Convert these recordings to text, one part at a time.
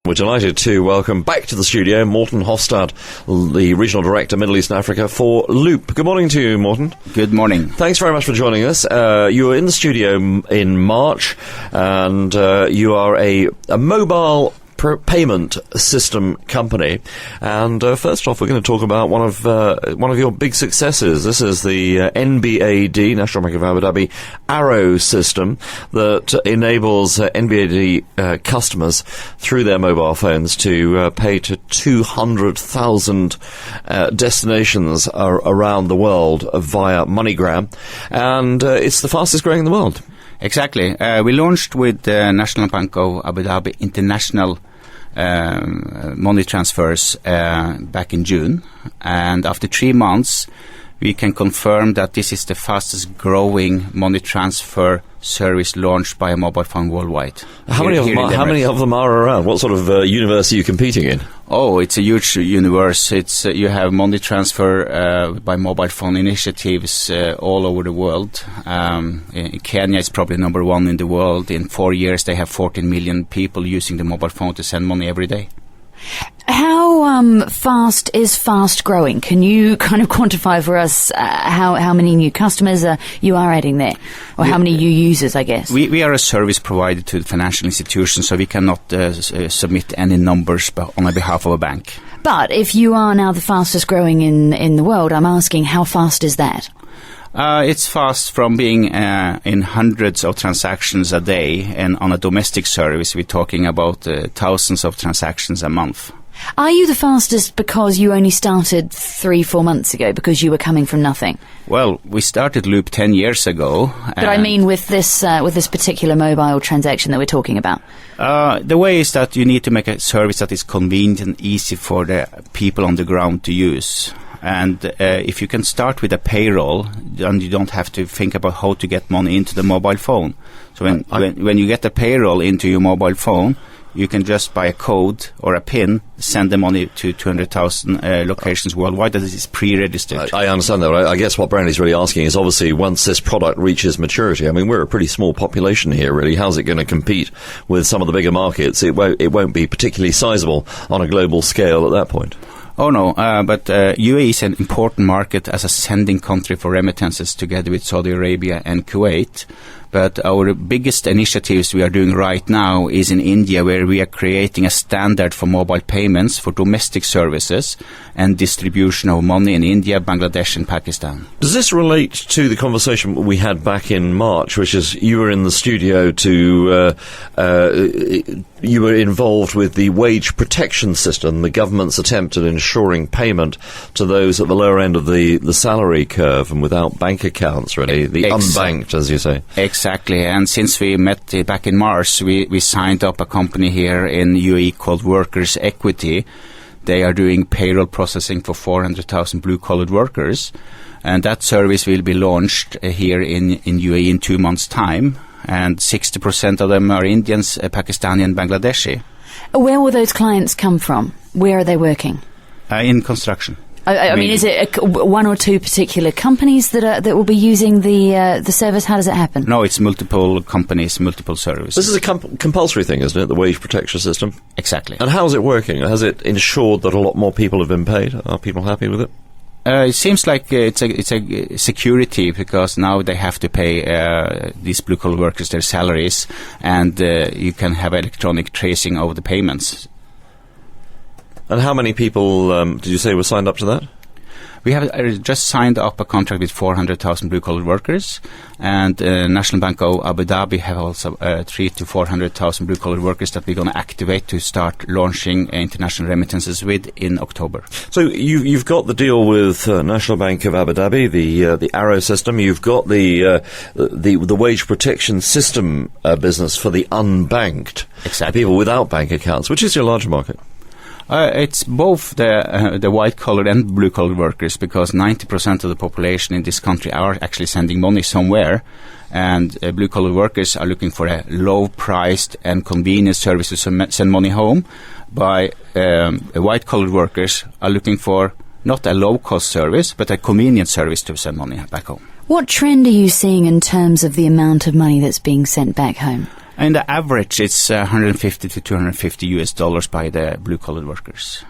We're delighted to welcome back to the studio Morten Hofstad, the Regional Director, Middle East and Africa for Luup. Good morning to you, Morten. Good morning. Thanks very much for joining us. You were in the studio in March, and you are a mobile payment system company. And first off, we're going to talk about one of your big successes. This is the NBAD, National Bank of Abu Dhabi, Arrow system that enables NBAD customers through their mobile phones to pay to 200,000 destinations around the world via MoneyGram, and it's the fastest growing in the world. Exactly. We launched with the National Bank of Abu Dhabi International money transfers back in June, and after 3 months we can confirm that this is the fastest growing money transfer service launched by a mobile phone worldwide. How many of them are around? What sort of universe are you competing in? Oh, it's a huge universe. It's you have money transfer by mobile phone initiatives all over the world. In Kenya is probably number one in the world. In 4 years, they have 14 million people using the mobile phone to send money every day. How fast is fast growing? Can you kind of quantify for us how many new customers you are adding there? Or how many new users, I guess? We are a service provider to the financial institutions, so we cannot submit any numbers on behalf of a bank. But if you are now the fastest growing in the world, I'm asking how fast is that? It's fast from being in hundreds of transactions a day, and on a domestic service we're talking about thousands of transactions a month. Are you the fastest because you only started 3-4 months ago, because you were coming from nothing? Well, we started Luup 10 years ago. But I mean with this particular mobile transaction that we're talking about. The way is that you need to make a service that is convenient and easy for the people on the ground to use. And if you can start with a payroll, then you don't have to think about how to get money into the mobile phone. So when you get the payroll into your mobile phone, you can just by a code or a PIN send the money to 200,000 locations worldwide that is pre-registered. I understand that. I guess what Brandy's really asking is, obviously, once this product reaches maturity, I mean, we're a pretty small population here, really. How's it going to compete with some of the bigger markets? It won't be particularly sizable on a global scale at that point. Oh, no, but UAE is an important market as a sending country for remittances together with Saudi Arabia and Kuwait. But our biggest initiatives we are doing right now is in India, where we are creating a standard for mobile payments for domestic services and distribution of money in India, Bangladesh and Pakistan. Does this relate to the conversation we had back in March, which is you were in the studio you were involved with the wage protection system, the government's attempt at ensuring payment to those at the lower end of the salary curve and without bank accounts, really, the unbanked, as you say. Exactly, and since we met back in March, we signed up a company here in UAE called Workers Equity. They are doing payroll processing for 400,000 blue-collar workers, and that service will be launched here in UAE in 2 months' time, and 60% of them are Indians, Pakistani and Bangladeshi. Where will those clients come from? Where are they working? In construction. I mean, is it one or two particular companies that will be using the service? How does it happen? No, it's multiple companies, multiple services. This is a compulsory thing, isn't it, the wage protection system? Exactly. And how's it working? Has it ensured that a lot more people have been paid? Are people happy with it? It seems like it's a security, because now they have to pay these blue-collar workers their salaries, and you can have electronic tracing of the payments. And how many people, did you say, were signed up to that? We have just signed up a contract with 400,000 blue-collar workers, and National Bank of Abu Dhabi have also 300,000 to 400,000 blue-collar workers that we're going to activate to start launching international remittances with in October. So you've got the deal with National Bank of Abu Dhabi, the Arrow system. You've got the wage protection system business for the unbanked, exactly, people without bank accounts. Which is your larger market? It's both the white-collar and blue-collar workers, because 90% of the population in this country are actually sending money somewhere, and blue-collar workers are looking for a low-priced and convenient service to send money home, while white-collar workers are looking for not a low-cost service, but a convenient service to send money back home. What trend are you seeing in terms of the amount of money that's being sent back home? And the average, it's 150 to 250 US dollars by the blue-collar workers.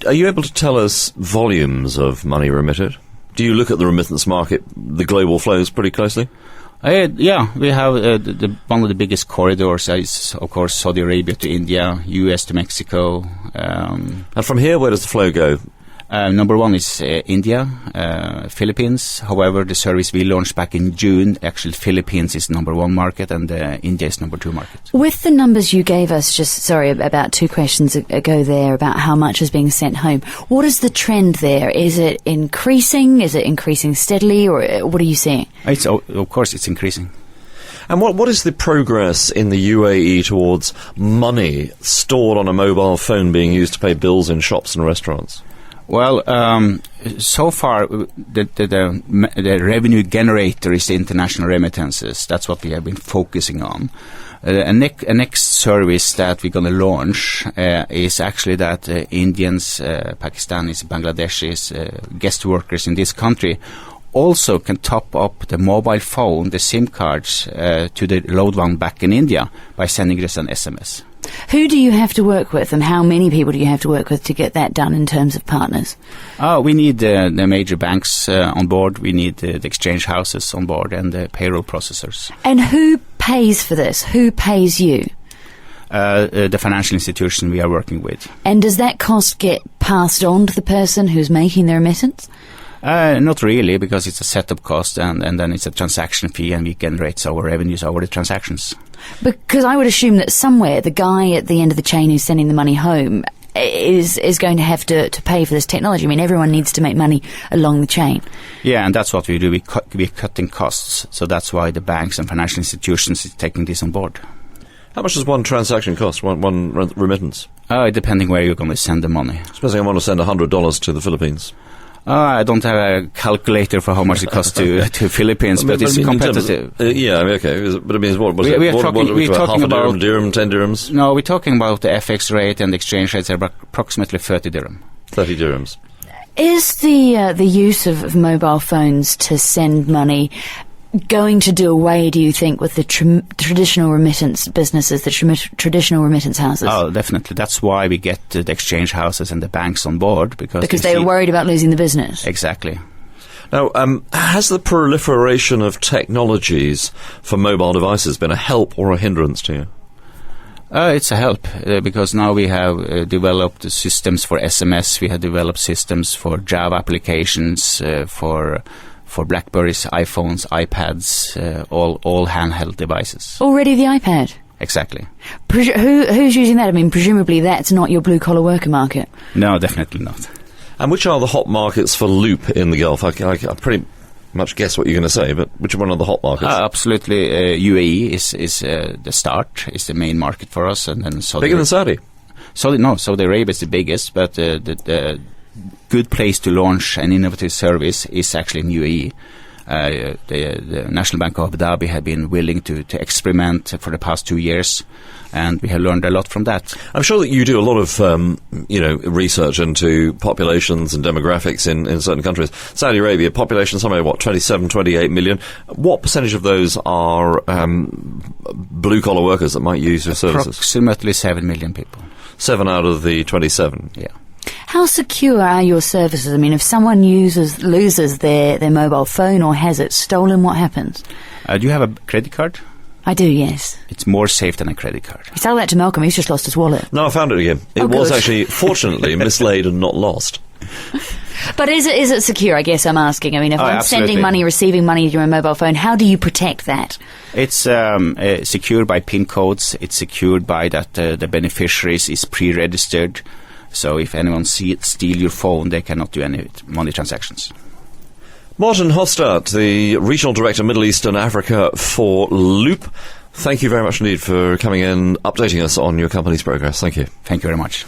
Are you able to tell us volumes of money remitted? Do you look at the remittance market, the global flows, pretty closely? Yeah, we have one of the biggest corridors is, of course, Saudi Arabia to India, US to Mexico. And from here, where does the flow go? Number one is India, Philippines. However, the service we launched back in June, actually Philippines is number one market and India is number two market. With the numbers you gave us, about 2 questions ago there, about how much is being sent home, what is the trend there? Is it increasing? Is it increasing steadily? Or what are you seeing? Of course, it's increasing. And what is the progress in the UAE towards money stored on a mobile phone being used to pay bills in shops and restaurants? Well, so far, the revenue generator is the international remittances. That's what we have been focusing on. A next service that we're going to launch is actually that Indians, Pakistanis, Bangladeshis, guest workers in this country also can top up the mobile phone, the SIM cards, to the load one back in India by sending us an SMS. Who do you have to work with, and how many people do you have to work with to get that done in terms of partners? We need the major banks on board. We need the exchange houses on board and the payroll processors. And who pays for this? Who pays you? The financial institution we are working with. And does that cost get passed on to the person who's making the remittance? Not really, because it's a setup cost and then it's a transaction fee and we generate our revenues over the transactions. Because I would assume that somewhere the guy at the end of the chain who's sending the money home is going to have to pay for this technology. I mean, everyone needs to make money along the chain. Yeah, and that's what we do. We're cutting costs. So that's why the banks and financial institutions is taking this on board. How much does one transaction cost, one remittance? Depending where you're going to send the money. Supposing I want to send $100 to the Philippines. I don't have a calculator for how much it costs to Philippines, but it's competitive. Okay. But it means what? We're talking half about a dirham, 10 dirhams? No, we're talking about the FX rate and the exchange rates are approximately 30 dirham. 30 dirhams. Is the use of mobile phones to send money going to do away, do you think, with the traditional remittance businesses, the traditional remittance houses? Oh, definitely. That's why we get the exchange houses and the banks on board. Because they were worried about losing the business. Exactly. Now, has the proliferation of technologies for mobile devices been a help or a hindrance to you? It's a help because now we have developed systems for SMS. We have developed systems for Java applications, for BlackBerries, iPhones, iPads, all handheld devices. Already the iPad? Exactly. Who's using that? I mean, presumably that's not your blue-collar worker market. No, definitely not. And which are the hot markets for Luup in the Gulf? I pretty much guess what you're going to say, but which one are the hot markets? Absolutely. UAE is the start, is the main market for us. And then bigger than Saudi? Saudi Arabia is the biggest, but the good place to launch an innovative service is actually in UAE. The National Bank of Abu Dhabi have been willing to experiment for the past 2 years, and we have learned a lot from that. I'm sure that you do a lot of research into populations and demographics in certain countries. Saudi Arabia, population somewhere, 27, 28 million. What percentage of those are blue-collar workers that might use your services? Approximately 7 million people. 7 out of the 27? Yeah. How secure are your services? I mean, if someone loses their mobile phone or has it stolen, what happens? Do you have a credit card? I do, yes. It's more safe than a credit card. You tell that to Malcolm, he's just lost his wallet. No, I found it again. It was actually, fortunately, mislaid and not lost. But is it secure, I guess I'm asking? I mean, if I'm sending money, receiving money to your mobile phone, how do you protect that? It's secured by PIN codes. It's secured by that the beneficiaries is pre-registered. So if anyone steal your phone, they cannot do any money transactions. Morten Hofstad, the Regional Director, Middle East and Africa for Luup. Thank you very much indeed for coming in, updating us on your company's progress. Thank you. Thank you very much.